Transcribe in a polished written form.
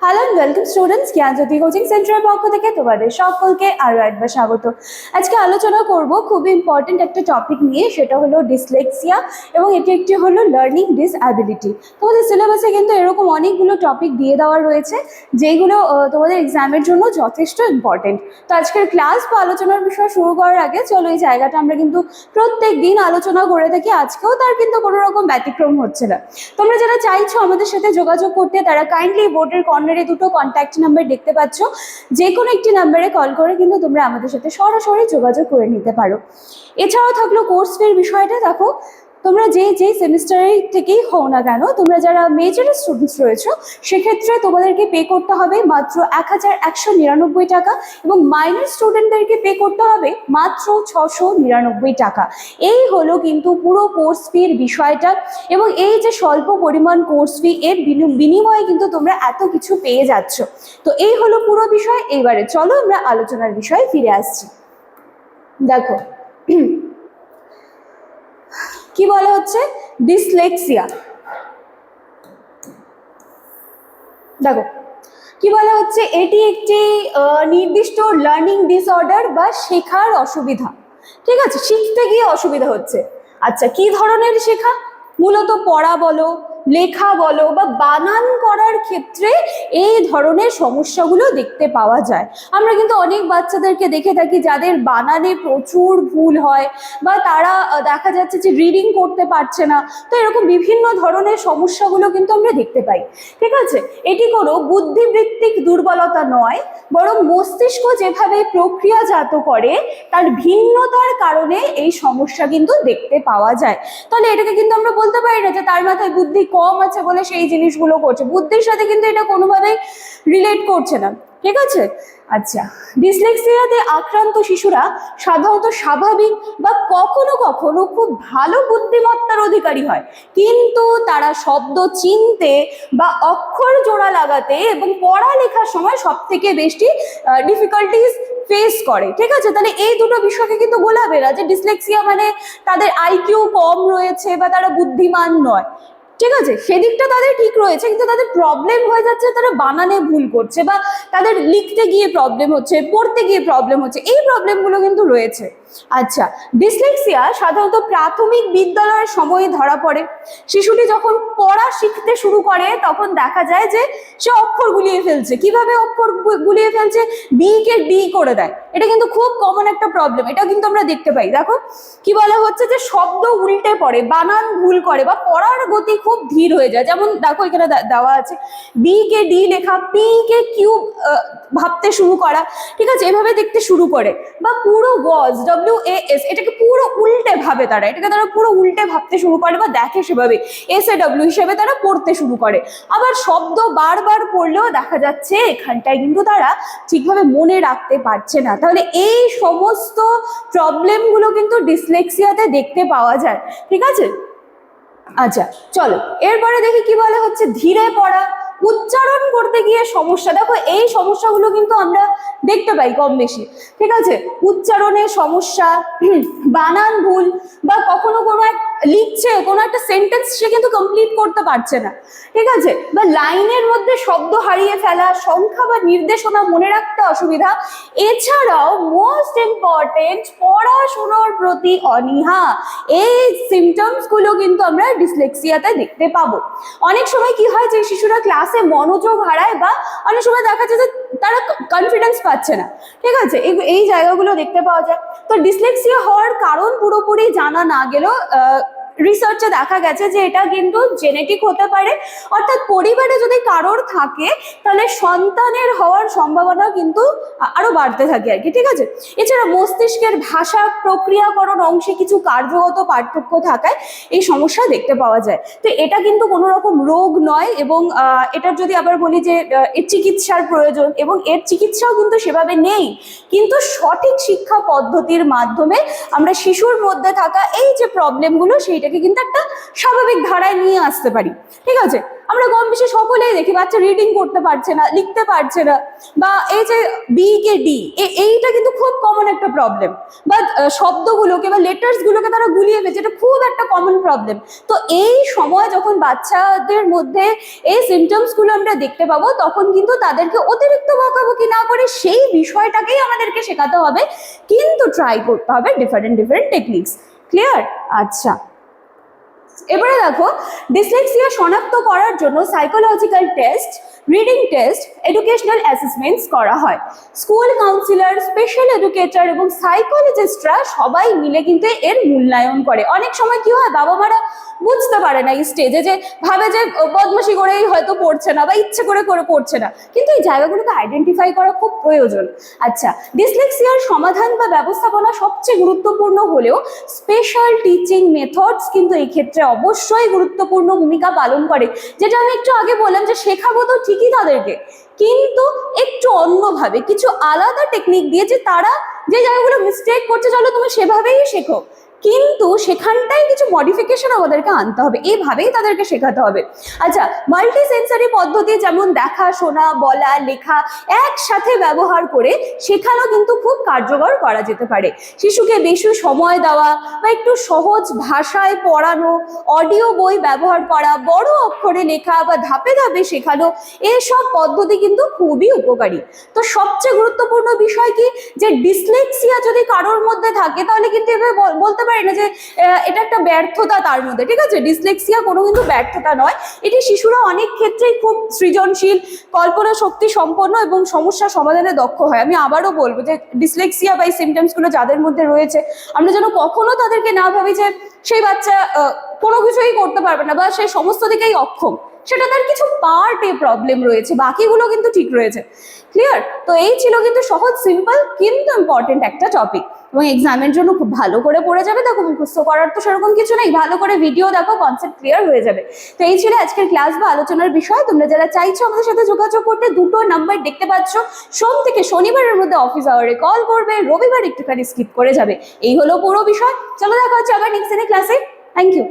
Hello and welcome students, Gyanjyoti coaching সেন্টারের পক্ষ থেকে তোমাদের সকলকে আরও একবার স্বাগত। আজকে আলোচনা করব খুব ইম্পর্টেন্ট একটা টপিক নিয়ে, সেটা হলো ডিসলেক্সিয়া এবং এটি একটি হলো লার্নিং ডিসঅ্যাবিলিটি। তোমাদের সিলেবাসে কিন্তু এরকম অনেকগুলো টপিক দিয়ে দেওয়া রয়েছে যেগুলো তোমাদের এক্সামের জন্য যথেষ্ট ইম্পর্টেন্ট। তো আজকের ক্লাস বা আলোচনার বিষয় শুরু করার আগে চলো এই জায়গাটা আমরা কিন্তু প্রত্যেক দিন আলোচনা করে থাকি, আজকেও তার কিন্তু কোনো রকম ব্যতিক্রম হচ্ছে না। তোমরা যারা চাইছো আমাদের সাথে যোগাযোগ করতে তারা কাইন্ডলি বোর্ডের কর্নারে দুটো কন্ট্যাক্ট নাম্বার দেখতে পাচ্ছ, যে কোনো একটি নাম্বারে কল করে কিন্তু তোমরা আমাদের সাথে সরাসরি যোগাযোগ করে নিতে পারো। এছাড়াও থাকলো কোর্স ফির বিষয়টা। দেখো, তোমরা যে সেমিস্টারে থেকেই হও না কেন, তোমরা যারা মেজরের স্টুডেন্টস রয়েছো সেক্ষেত্রে তোমাদেরকে পে করতে হবে মাত্র 1199 টাকা এবং মাইনর স্টুডেন্টদেরকে পে করতে হবে মাত্র 699 টাকা। এই হলো কিন্তু পুরো কোর্স ফির বিষয়টা। এবং এই যে স্বল্প পরিমাণ কোর্স ফি, এর বিনিময়ে কিন্তু তোমরা এত কিছু পেয়ে যাচ্ছ। তো এই হলো পুরো বিষয়। এইবারে চলো আমরা আলোচনার বিষয়ে ফিরে আসছি। দেখো কি বলা হচ্ছে, ডিসলেক্সিয়া। দেখো কি বলা হচ্ছে, এটি একটি নির্দিষ্ট লার্নিং ডিসঅর্ডার বা শেখার অসুবিধা। ঠিক আছে, শিখতে গিয়ে অসুবিধা হচ্ছে। আচ্ছা, কি ধরনের শেখা? মূলত পড়া বলো, লেখা বলো বা বানান করার ক্ষেত্রে এই ধরনের সমস্যাগুলো দেখতে পাওয়া যায়। আমরা কিন্তু অনেক বাচ্চাদেরকে দেখে থাকি যাদের বানানে প্রচুর ভুল হয় বা তারা দেখা যাচ্ছে যে রিডিং করতে পারছে না। তো এরকম বিভিন্ন ধরনের সমস্যাগুলো কিন্তু আমরা দেখতে পাই। ঠিক আছে, এটি কোনো বুদ্ধিবৃত্তিক দুর্বলতা নয়, বরং মস্তিষ্ক যেভাবে প্রক্রিয়াজাত করে তার ভিন্নতার কারণে এই সমস্যা কিন্তু দেখতে পাওয়া যায়। তাহলে এটাকে কিন্তু আমরা বলতে পারি না যে তার মাথায় বুদ্ধি কম আছে বলে সেই জিনিসগুলো করছে, বুদ্ধির সাথে কিন্তু এটা কোনোভাবেই রিলেট করছে না। ঠিক আছে, আচ্ছা, ডিসলেক্সিয়াতে আক্রান্ত শিশুরা সাধারণত স্বাভাবিক বা কখনো কখনো খুব ভালো বুদ্ধিমত্তার অধিকারী হয়, কিন্তু তারা শব্দ চিনতে বা অক্ষর জোড়া লাগাতে এবং পড়ালেখার সময় সব থেকে বেশি ডিফিকাল্টিস ফেস করে। ঠিক আছে, তাহলে এই দুটো বিষয়কে কিন্তু গোলাবে না যে ডিসলেক্সিয়া মানে তাদের আইকিউ কম রয়েছে বা তারা বুদ্ধিমান নয়। ঠিক আছে, সেদিকটা তাদের ঠিক রয়েছে, কিন্তু তাদের প্রবলেম হয়ে যাচ্ছে তারা বানানে ভুল করছে বা তাদের লিখতে গিয়ে প্রবলেম হচ্ছে, পড়তে গিয়ে প্রবলেম হচ্ছে, এই প্রবলেমগুলো কিন্তু রয়েছে। আচ্ছা, ডিসলেক্সিয়া সাধারণত প্রাথমিক বিদ্যালয়ের সময়ে ধরা পড়ে। শিশুটি যখন পড়া শিখতে শুরু করে তখন দেখা যায় যে সে অক্ষর গুলিয়ে ফেলছে। কিভাবে অক্ষর গুলিয়ে ফেলছে? বি কে ডি করে দেয়। এটা কিন্তু খুব কমন একটা প্রবলেম, এটা কিন্তু আমরা দেখতে পাই। দেখো কি বলা হচ্ছে যে শব্দ উল্টে পড়ে, বানান ভুল করে বা পড়ার গতি খুব ধীর হয়ে যায়। যেমন দেখো এখানে দেওয়া আছে বি কে ডি লেখা, পি কে কিউ ভাবতে শুরু করা। ঠিক আছে, এভাবে দেখতে শুরু করে। বা পুরো ওয়াজ WAS এটাকে পুরো উল্টে ভাবে, এটাকে তারা পুরো উল্টে ভাবতে শুরু করে বা দেখে সেভাবে SAW হিসেবে তারা পড়তে শুরু করে। আবার শব্দ বারবার পড়লেও দেখা যাচ্ছে এখানটায় কিন্তু তারা ঠিকভাবে মনে রাখতে পারছে না। তাহলে এই সমস্ত প্রবলেমগুলো কিন্তু ডিসলেক্সিয়াতে দেখতে পাওয়া যায়। ঠিক আছে, আচ্ছা চলো এরপরে দেখি কি বলা হচ্ছে, ধীরে পড়া, উচ্চারণ করতে গিয়ে সমস্যা। দেখো এই সমস্যাগুলো কিন্তু আমরা দেখতে পাই কম বেশি। ঠিক আছে, উচ্চারণের সমস্যা, বানান ভুল বা কখনো কোনো লিখছে কোনো একটা সেন্টেন্স সে কিন্তু কমপ্লিট করতে পারছে না। ঠিক আছে, বা লাইনের মধ্যে শব্দ হারিয়ে ফেলা, সংখ্যা বা নির্দেশনা মনে রাখতে অসুবিধা। এছাড়াও মোস্ট ইম্পর্টেন্ট, পড়াশোনার প্রতি অনীহা। এই সিমটমস গুলো কিন্তু আমরা ডিসলেক্সিয়াতে দেখতে পাবো। অনেক সময় কি হয় যে শিশুরা ক্লাসে মনোযোগ হারায় বা অনেক সময় দেখা যায় যে তারা কনফিডেন্স পাচ্ছে না। ঠিক আছে, এই জায়গাগুলো দেখতে পাওয়া যায়। তো ডিসলেক্সিয়া হওয়ার কারণ পুরোপুরি জানা না গেলেও রিসার্চে দেখা গেছে যে এটা কিন্তু জেনেটিক হতে পারে, অর্থাৎ পরিবারে যদি কারোর থাকে তাহলে সন্তানের হওয়ার সম্ভাবনা কিন্তু আরো বাড়তে থাকে আর কি। ঠিক আছে, এছাড়া মস্তিষ্কের ভাষা প্রক্রিয়াকরণ অংশে কিছু কার্যগত পার্থক্য থাকায় এই সমস্যা দেখতে পাওয়া যায়। তো এটা কিন্তু কোনো রকম রোগ নয় এবং এটার যদি আবার বলি যে এর চিকিৎসার প্রয়োজন এবং এর চিকিৎসাও কিন্তু সেভাবে নেই, কিন্তু সঠিক শিক্ষা পদ্ধতির মাধ্যমে আমরা শিশুর মধ্যে থাকা এই যে প্রবলেমগুলো সেইটাকে কিন্তু একটা স্বাভাবিক ধারায় নিয়ে আসতে পারি। ঠিক আছে, আমরা কম বেশি সকলেই দেখি বাচ্চা রিডিং করতে পারছে না, লিখতে পারছে না, বা এই যে বি কে ডি, এইটা কিন্তু খুব কমন একটা প্রবলেম, বা শব্দগুলোকে বা লেটার্স গুলোকে তারা গুলিয়ে ফেলছে, এটা খুব একটা কমন প্রবলেম। তো এই সময় যখন বাচ্চাদের মধ্যে এই সিমটমস গুলো আমরা দেখতে পাবো, তখন কিন্তু তাদেরকে অতিরিক্ত বকাবকি না করে সেই বিষয়টাকেই আমাদেরকে শেখাতে হবে, কিন্তু ট্রাই করতে হবে ডিফারেন্ট টেকনিক্স। ক্লিয়ার? আচ্ছা, এবারে দেখো, ডিসলেক্সিয়া শনাক্ত করার জন্য psychological test, reading test, educational assessments করা হয়। স্কুল কাউন্সিলর, স্পেশাল এডুকেটর এবং সাইকোলজিস্টরা সবাই মিলে কিন্তু এর মূল্যায়ন করে। অনেক সময় কি হয়, বাবা মারা বুঝতে পারে না এই স্টেজে, যে ভাবে যে বদমাশি করেই হয়তো পড়ছে না বা ইচ্ছে করে পড়ছে না, কিন্তু এই জায়গাগুলোকে আইডেন্টিফাই করা খুব প্রয়োজন। আচ্ছা, ডিসলেক্সিয়ার সমাধান বা ব্যবস্থাপনা সবচেয়ে গুরুত্বপূর্ণ হলেও স্পেশাল টিচিং মেথডস কিন্তু এই ক্ষেত্রে অবশ্যই গুরুত্বপূর্ণ ভূমিকা পালন করে। যেটা আমি একটু আগে বললাম, যে শেখাবো তো ঠিকই তাদেরকে, কিন্তু একটু অন্যভাবে, কিছু আলাদা টেকনিক দিয়ে, যে তারা যে জায়গাগুলো মিস্টেক করছে চলো তুমি সেভাবেই শেখো, কিন্তু সেখানটাই কিছু মডিফিকেশন আমাদেরকে আনতে হবে, এইভাবেই তাদেরকে শেখাতে হবে। আচ্ছা, মাল্টি সেন্সারি পদ্ধতি, যেমন দেখা, শোনা, বলা, লেখা একসাথে ব্যবহার করে শেখানো কিন্তু খুব কার্যকর করা যেতে পারে। শিশুকে বেশি সময় দেওয়া বা একটু সহজ ভাষায় পড়ানো, অডিও বই ব্যবহার করা, বড় অক্ষরে লেখা বা ধাপে ধাপে শেখানো, এসব পদ্ধতি কিন্তু খুবই উপকারী। তো সবচেয়ে গুরুত্বপূর্ণ বিষয় কি, যে ডিসলেক্সিয়া যদি কারোর মধ্যে থাকে, তাহলে কিন্তু এভাবে বলতে পারি না যে এটা একটা ব্যর্থতা তার মধ্যে, ঠিক আছে? ডিসলেক্সিয়া কোনো কিন্তু ব্যর্থতা নয়, এটি শিশুরা অনেক ক্ষেত্রেই খুব সৃজনশীল, কল্পনা শক্তি সম্পন্ন এবং সমস্যা সমাধানে দক্ষ হয়। আমি আবারও বলবো যে ডিসলেক্সিয়া বা এই সিমটমস গুলো যাদের মধ্যে রয়েছে, আমরা যেন কখনো তাদেরকে না ভাবি যে সেই বাচ্চা কোনো কিছুই করতে পারবে না বা সেই সমস্ত দিকেই অক্ষম, সেটা তার কিছু পার্টে প্রবলেম রয়েছে, বাকিগুলো কিন্তু ঠিক রয়েছে। ক্লিয়ার? তো এই ছিল কিন্তু সহজ, সিম্পল কিন্তু ইম্পর্টেন্ট একটা টপিক, এবং এক্সামের জন্য খুব ভালো করে পড়ে যাবে। দেখো, মুখস্থ করার তো সেরকম কিছু নেই, ভালো করে ভিডিও দেখো, কনসেপ্ট ক্লিয়ার হয়ে যাবে। তো এই ছিল আজকের ক্লাস বা আলোচনার বিষয়। তোমরা যারা চাইছো আমাদের সাথে যোগাযোগ করতে, দুটো নাম্বার দেখতে পাচ্ছ, সোম থেকে শনিবারের মধ্যে অফিস আওয়ারে কল করবে, রবিবার একটুখানি স্কিপ করে যাবে। এই হলো পুরো বিষয়। চলো, দেখা হচ্ছে আবার নেক্সট দিনের ক্লাসে। Thank you.